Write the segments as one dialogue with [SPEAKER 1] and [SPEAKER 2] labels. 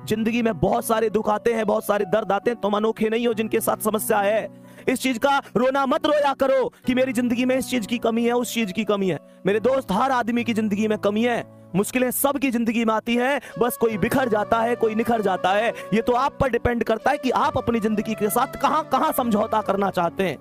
[SPEAKER 1] जिंदगी में बहुत सारे दुख आते हैं, बहुत सारे दर्द आते हैं। तुम अनोखे नहीं हो जिनके साथ समस्या है। इस चीज का रोना मत रोया करो कि मेरी जिंदगी में इस चीज की कमी है, उस चीज की कमी है। मेरे दोस्त, हर आदमी की जिंदगी में कमी है, मुश्किलें सबकी जिंदगी में आती हैं। बस कोई बिखर जाता है, कोई निखर जाता है। ये तो आप पर डिपेंड करता है कि आप अपनी जिंदगी के साथ कहां कहां समझौता करना चाहते हैं।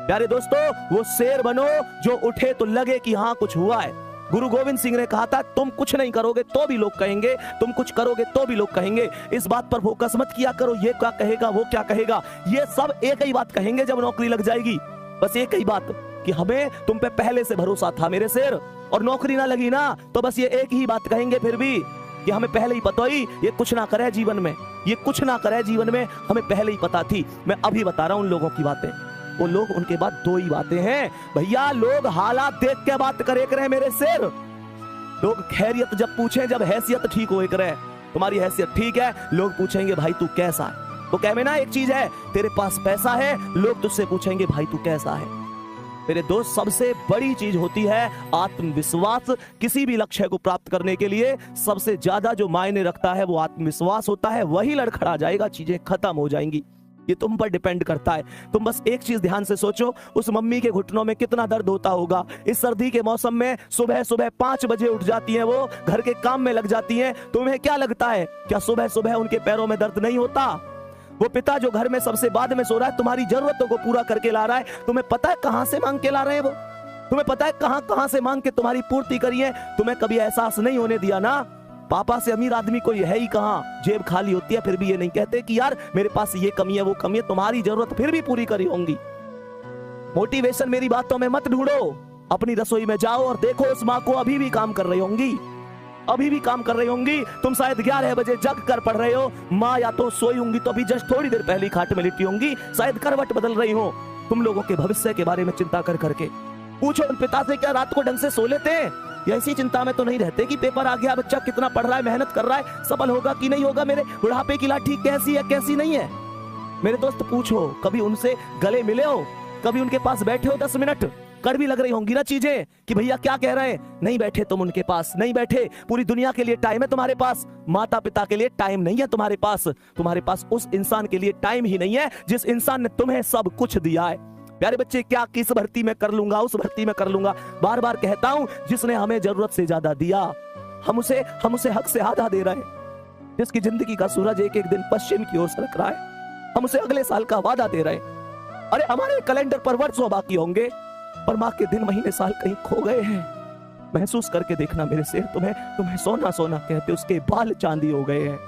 [SPEAKER 1] प्यारे दोस्तों, वो शेर बनो जो उठे तो लगे कि हाँ कुछ हुआ है। गुरु गोविंद सिंह ने कहा था, तुम कुछ नहीं करोगे तो भी लोग कहेंगे, तुम कुछ करोगे तो भी लोग कहेंगे। इस बात पर फोकस मत किया करो, ये क्या कहेगा, वो क्या कहेगा। ये सब एक ही बात कहेंगे जब नौकरी लग जाएगी। बस एक ही बात कि हमें तुम पे पहले से भरोसा था मेरे शेर, और नौकरी ना लगी ना तो बस ये एक ही बात कहेंगे फिर भी कि हमें पहले ही पता ही ये कुछ ना करे जीवन में, ये कुछ ना करे जीवन में, हमें पहले ही पता थी। मैं अभी बता रहा हूं उन लोगों की बातें। वो लोग, उनके बाद दो ही बातें हैं भैया, लोग हालात देख के बात करे करे मेरे शेर। लोग खैरियत जब पूछे, जब हैसियत ठीक हो करे, तुम्हारी हैसियत ठीक है, लोग पूछेंगे भाई तू कैसा है। तो कह में ना एक चीज है, तेरे पास पैसा है, लोग तुझसे पूछेंगे भाई तू कैसा है। मेरे दोस्त, सबसे बड़ी चीज होती है आत्मविश्वास। किसी भी लक्ष्य को प्राप्त करने के लिए सबसे ज्यादा जो मायने रखता है वो आत्मविश्वास होता है। वही लड़खड़ा जाएगा, चीजें खत्म हो जाएंगी। ये तुम पर डिपेंड करता है। तुम बस एक चीज ध्यान से सोचो, उस मम्मी के घुटनों में कितना दर्द होता होगा। इस सर्दी के मौसम में सुबह सुबह 5 बजे उठ जाती हैं, वो घर के काम में लग जाती हैं। तुम्हें क्या लगता है, क्या सुबह सुबह उनके पैरों में दर्द नहीं होता? वो पिता जो घर में सबसे बाद में सो रहा है, तुम्हारी जरूरतों को पूरा करके ला रहा है, तुम्हें पता है कहां से मांग के ला रहे हैं वो? तुम्हें पता है कहां कहां से मांग के तुम्हारी पूर्ति करी है? तुम्हें कभी एहसास नहीं होने दिया ना। पापा से अमीर आदमी कोई है ही कहां, जेब खाली होती है, फिर भी ये नहीं कहते कि यार मेरे पास ये कमी है, वो कमी है। तुम्हारी जरूरत फिर भी पूरी करी होंगी। मोटिवेशन मेरी बातों में मत ढूंढो, अपनी रसोई में जाओ और देखो उस माँ को अभी भी काम कर रही होंगी, अभी भी काम कर रही होंगी। तुम शायद 11 बजे जग कर पढ़ रहे हो, माँ या तो सोई होंगी तो अभी जस्ट थोड़ी देर पहले खाट में लिटी होंगी, शायद करवट बदल रही हो। तुम लोगों के भविष्य के बारे में चिंता कर करके पूछो उन पिता से, क्या रात को ढंग से सो लेते हैं? या इसी चिंता में तो नहीं रहते कि पेपर आ गया, बच्चा कितना पढ़ रहा है, मेहनत कर रहा है, सफल होगा कि नहीं होगा, मेरे बुढ़ापे की लाठी कैसी है कैसी नहीं है। मेरे दोस्त पूछो, कभी उनसे गले मिले हो, कभी उनके पास बैठे हो 10 मिनट? कड़वी लग रही होंगी ना चीजें कि भैया क्या कह रहे हैं, नहीं बैठे तुम उनके पास, नहीं बैठे। पूरी दुनिया के लिए टाइम है तुम्हारे पास, माता पिता के लिए टाइम नहीं है तुम्हारे पास। तुम्हारे पास उस इंसान के लिए टाइम ही नहीं है जिस इंसान ने तुम्हें सब कुछ दिया है। प्यारे बच्चे, क्या किस भर्ती में कर लूंगा, उस भर्ती में कर लूंगा, बार बार कहता हूं, जिसने हमें जरूरत से ज्यादा दिया, हम उसे हक से आधा दे रहे हैं। जिसकी जिंदगी का सूरज एक एक दिन पश्चिम की ओर सरक रहा है, हम उसे अगले साल का वादा दे रहे हैं। अरे हमारे कैलेंडर पर वर्षों बाकी होंगे, पर माँ के दिन महीने साल कहीं खो गए हैं। महसूस करके देखना मेरे शेर, तुम्हें सोना सोना कहते उसके बाल चांदी हो गए हैं।